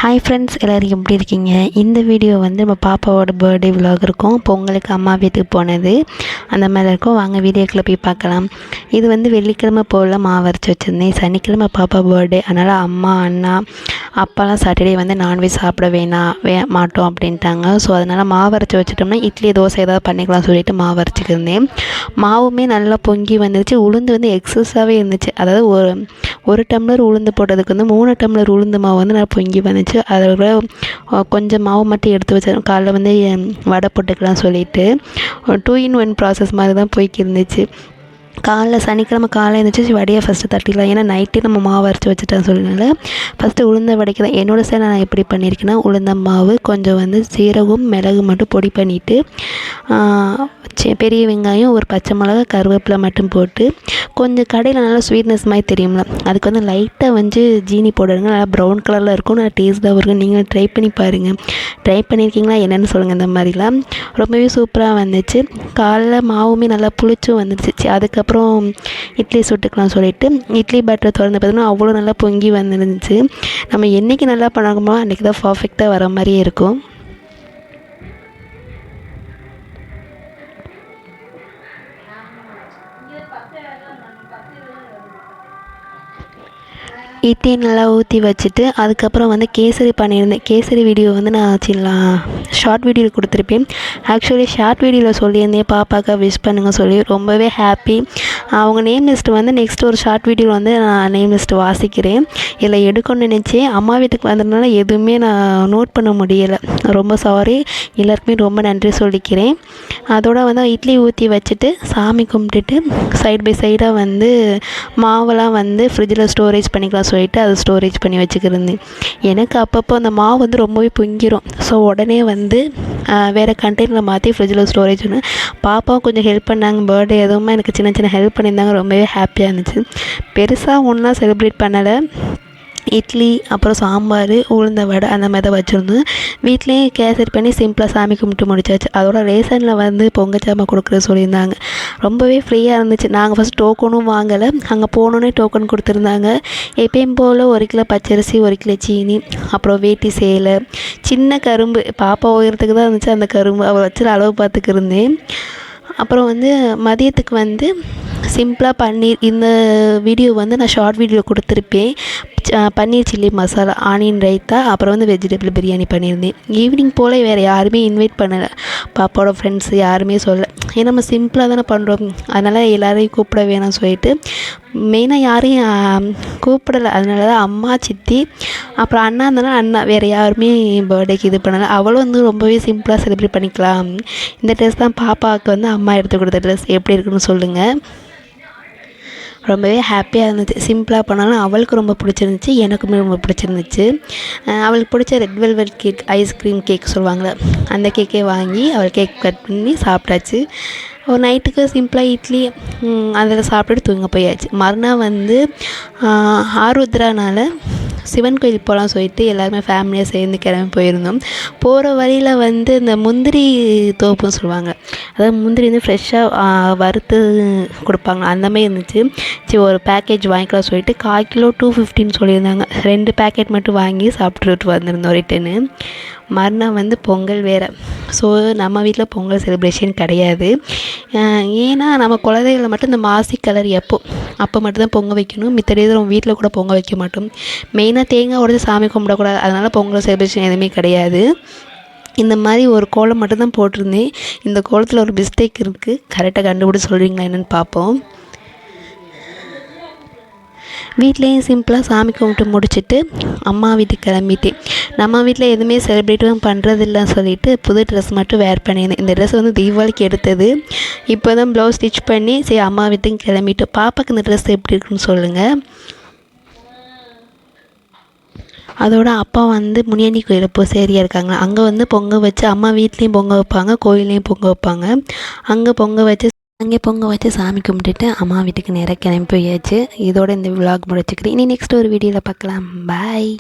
Hi friends, எல்லோரும் எப்படி இருக்கீங்க? இந்த வீடியோ வந்து நம்ம பாப்பாவோட பர்த்டே விலாக் இருக்கும். பொங்கலுக்கு அம்மா வீட்டுக்கு போனது அந்த மாதிரி இருக்கும். வாங்க வீடியோக்குள்ளே போய் பார்க்கலாம். இது வந்து வெள்ளிக்கிழமை போல் மாவு அரைச்சி வச்சுருந்தேன். சனிக்கிழமை பாப்பா பர்த்டே, அதனால் அம்மா அண்ணா அப்பாலாம் சாட்டர்டே வந்து நான்வெஜ் சாப்பிட மாட்டோம் அப்படின்ட்டாங்க. ஸோ அதனால் மாவு அரைச்சி வச்சுட்டோம்னா இட்லி தோசை ஏதாவது பண்ணிக்கலாம் சொல்லிட்டு மாவு அரைச்சிக்கிருந்தேன். மாவுமே நல்லா பொங்கி வந்துருச்சு. உளுந்து வந்து எக்ஸஸாகவே இருந்துச்சு. அதாவது ஒரு டம்ளர் உளுந்து போட்டதுக்கு வந்து 3 டம்ளர் உளுந்து மாவு வந்து நல்லா பொங்கி வந்துச்சு. அதோட கொஞ்சம் மாவு மட்டும் எடுத்து வச்சேன். காலைல வந்து வடை போட்டுக்கலாம் சொல்லிட்டு 2 in 1 ப்ராசஸ் மாதிரி தான் போய்க்கு இருந்துச்சு. சனிக்கிழமை காலையில் இருந்துச்சு வடையை ஃபஸ்ட்டு தட்டிடலாம். ஏன்னா நைட்டே நம்ம மாவு அரைச்சி வச்சுட்டேன் சொல்லினால ஃபஸ்ட்டு உளுந்த வடைக்கு தான் என்னோடய சைடு நான் எப்படி பண்ணியிருக்கேன்னா, உளுந்த மாவு கொஞ்சம் வந்து சீரகம் மிளகு மட்டும் பொடி பண்ணிவிட்டு பெரிய வெங்காயம் ஒரு பச்சை மிளகா கருவேப்பிலை மட்டும் போட்டு கொஞ்சம் கடையில் நல்லா ஸ்வீட்னஸ் மாதிரி தெரியும்ல, அதுக்கு வந்து லைட்டாக வந்து ஜீனி போடுங்க. நல்லா ப்ரௌன் கலரில் இருக்கும், நல்லா டேஸ்ட்டாகவும் இருக்கும். நீங்கள் ட்ரை பண்ணி பாருங்கள். ட்ரை பண்ணியிருக்கீங்களா என்னென்னு சொல்லுங்கள். இந்த மாதிரிலாம் ரொம்பவே சூப்பராக வந்துச்சு. காலைல மாவுமே நல்லா புளிச்சும் வந்துடுச்சு. அதுக்கப்புறம் இட்லி சுட்டுக்கலாம் சொல்லிவிட்டு இட்லி பேட்டரை திறந்து பார்த்தோம்னா அவ்வளோ நல்லா பொங்கி வந்துருந்துச்சு. நம்ம என்றைக்கு நல்லா பண்ணாமோ அன்றைக்கி தான் பர்ஃபெக்டாக வர மாதிரியே இருக்கும். இட்லி நல்லா ஊற்றி வச்சுட்டு அதுக்கப்புறம் வந்து கேசரி பண்ணியிருந்தேன். கேசரி வீடியோ வந்து நான் ஷார்ட் வீடியோவில் கொடுத்துருப்பேன். ஆக்சுவலி ஷார்ட் வீடியோவில் சொல்லியிருந்தேன் பாப்பாக்கா விஷ் பண்ணுங்க சொல்லி. ரொம்பவே ஹாப்பி. அவங்க நேம் லிஸ்ட்டு வந்து நெக்ஸ்ட் ஒரு ஷார்ட் வீடியோவில் வந்து நான் நேம் லிஸ்ட்டு வாசிக்கிறேன். இதில் எடுக்கணும்னு நினச்சேன். அம்மா வீட்டுக்கு வந்ததுனால எதுவுமே நான் நோட் பண்ண முடியலை. ரொம்ப சாரி. எல்லாருக்குமே ரொம்ப நன்றி சொல்லிக்கிறேன். அதோடு வந்து இட்லி ஊற்றி வச்சுட்டு சாமி கும்பிட்டுட்டு சைடு பை சைடாக வந்து மாவெல்லாம் வந்து ஃப்ரிட்ஜில் ஸ்டோரேஜ் பண்ணிக்கலாம் சொல்லிட்டு அதை ஸ்டோரேஜ் பண்ணி வச்சுக்கிருந்தேன். எனக்கு அப்பப்போ அந்த மாவு வந்து ரொம்பவே பொங்கிடும். ஸோ உடனே வந்து வேறு கண்டெய்னரில் மாற்றி ஃப்ரிட்ஜில் ஸ்டோரேஜ் பண்ணு. பாப்பாவும் கொஞ்சம் ஹெல்ப் பண்ணாங்க. பர்த்டே எதுவுமே எனக்கு சின்ன சின்ன ஹெல்ப் பண்ணியிருந்தாங்க. ரொம்பவே ஹாப்பியாக இருந்துச்சு. பெருசாக ஒன்றும் செலிப்ரேட் பண்ணலை. இட்லி அப்புறம் சாம்பார் உளுந்த வடை அந்த மாதிரி தான் வச்சுருந்தோம். வீட்லேயே கேசரி பண்ணி சிம்பிளாக சாமி கும்பிட்டு முடிச்சாச்சு. அதோட ரேஷனில் வந்து பொங்கச்சாமான் கொடுக்குறது சொல்லியிருந்தாங்க. ரொம்பவே ஃப்ரீயாக இருந்துச்சு. நாங்கள் ஃபஸ்ட் டோக்கனும் வாங்கலை. அங்கே போனோன்னே டோக்கன் கொடுத்துருந்தாங்க. எப்பயும் போல் 1 கிலோ பச்சரிசி 1 கிலோ சீனி அப்புறம் வேட்டி சேலை சின்ன கரும்பு பாப்பா உயரத்துக்கு தான் இருந்துச்சு. அந்த கரும்பு அவள் வச்சு அளவு பார்த்துக்கிருந்தேன். அப்புறம் வந்து மதியத்துக்கு வந்து சிம்பிளாக பன்னீர் இந்த வீடியோ வந்து நான் ஷார்ட் வீடியோ கொடுத்துருப்பேன். பன்னீர் சில்லி மசாலா ஆனியன் ரைத்தா அப்புறம் வந்து வெஜிடபிள் பிரியாணி பண்ணியிருந்தேன். ஈவினிங் போல் வேறு யாருமே இன்வைட் பண்ணலை. பாப்பாவோட ஃப்ரெண்ட்ஸு யாருமே சொல்ல. ஏன்னா நம்ம சிம்பிளாக தானே பண்ணுறோம். அதனால் எல்லோரையும் கூப்பிட வேணாம்னு சொல்லிட்டு மெயினாக யாரையும் கூப்பிடலை. அதனால தான் அம்மா சித்தி அப்புறம் அண்ணா இருந்தாலும் அண்ணா வேறு யாருமே பர்த்டேக்கு இது பண்ணலை. அவளும் வந்து ரொம்பவே சிம்பிளாக செலிப்ரேட் பண்ணிக்கலாம். இந்த ட்ரெஸ் தான் பாப்பாவுக்கு வந்து அம்மா எடுத்து கொடுத்த ட்ரெஸ். எப்படி இருக்குன்னு சொல்லுங்கள். ரொம்பவே ஹாப்பியாக இருந்துச்சு. சிம்பிளாக பண்ணாலும் அவளுக்கு ரொம்ப பிடிச்சிருந்துச்சி. எனக்குமே ரொம்ப பிடிச்சிருந்துச்சு. அவளுக்கு பிடிச்ச red velvet cake ice cream cake சொல்லுவாங்களே அந்த கேக்கே வாங்கி அவள் கேக் கட் பண்ணி சாப்பிட்டாச்சு. ஒரு நைட்டுக்கு சிம்பிளாக இட்லி அதில் சாப்பிட்டுட்டு தூங்க போயாச்சு. மறுநாள் வந்து ஆருத்ரானால் சிவன் கோயில் போகலாம் சொல்லிட்டு எல்லாருமே ஃபேமிலியாக சேர்ந்து கிளம்பி போயிருந்தோம். போகிற வழியில் வந்து இந்த முந்திரி தோப்புன்னு சொல்லுவாங்க. அதாவது முந்திரி வந்து ஃப்ரெஷ்ஷாக வறுத்து கொடுப்பாங்க. அந்தமாதிரி இருந்துச்சு. சரி ஒரு பேக்கேஜ் வாங்கிக்கலாம் சொல்லிட்டு 1/4 கிலோ 250 சொல்லியிருந்தாங்க. 2 பேக்கெட் மட்டும் வாங்கி சாப்பிட்டுட்டு வந்திருந்தோம் ரிட்டனு. மறுநாள் வந்து பொங்கல் வேறு. ஸோ நம்ம வீட்டில் பொங்கல் செலிப்ரேஷன் கிடையாது. ஏன்னா நம்ம குழந்தைகளை மட்டும் இந்த மாசி கலர் அப்போ மட்டும்தான் பொங்க வைக்கணும். மித்தடி நம்ம வீட்டில் கூட பொங்க வைக்க மாட்டோம். மெயினாக தேங்காய் உடைச்சி சாமி கும்பிடக்கூடாது. அதனால் பொங்கல் செலிப்ரேஷன் எதுவுமே கிடையாது. இந்த மாதிரி ஒரு கோலம் மட்டும்தான் போட்டிருந்தேன். இந்த கோலத்தில் ஒரு மிஸ்டேக் இருக்குது. கரெக்டாக கண்டுபிடிச்சி சொல்கிறீங்களா என்னென்னு பார்ப்போம். வீட்லேயும் சிம்பிளாக சாமி கும்பிட்டு முடிச்சுட்டு அம்மா வீட்டுக்கு கிளம்பிட்டேன். நம்ம வீட்டில் எதுவுமே செலிப்ரேட்டும் பண்ணுறதில்லன்னு சொல்லிட்டு புது ட்ரெஸ் மட்டும் வேர் பண்ணியிருந்தேன். இந்த ட்ரெஸ் வந்து தீபாவளிக்கு எடுத்தது. இப்போ தான் ப்ளவுஸ் ஸ்டிச் பண்ணி சரி அம்மா வீட்டுக்கு கிளம்பிட்டு. பாப்பாவுக்கு இந்த ட்ரெஸ் எப்படி இருக்குன்னு சொல்லுங்கள். அதோட அப்பா வந்து முனியாண்டி கோயிலில் பூசாரியாக இருக்காங்க. அங்கே வந்து பொங்க வச்சு அம்மா வீட்லேயும் பொங்க வைப்பாங்க, கோயிலையும் பொங்க வைப்பாங்க. அங்கே பொங்க வச்சு சாமி கும்பிட்டுட்டு அம்மா வீட்டுக்கு நேராக கிளம்பி போயாச்சு. இதோட இந்த விலாக் முடிச்சுக்கிறேன். இனி நெக்ஸ்ட் ஒரு வீடியோவில் பார்க்கலாம். பாய்.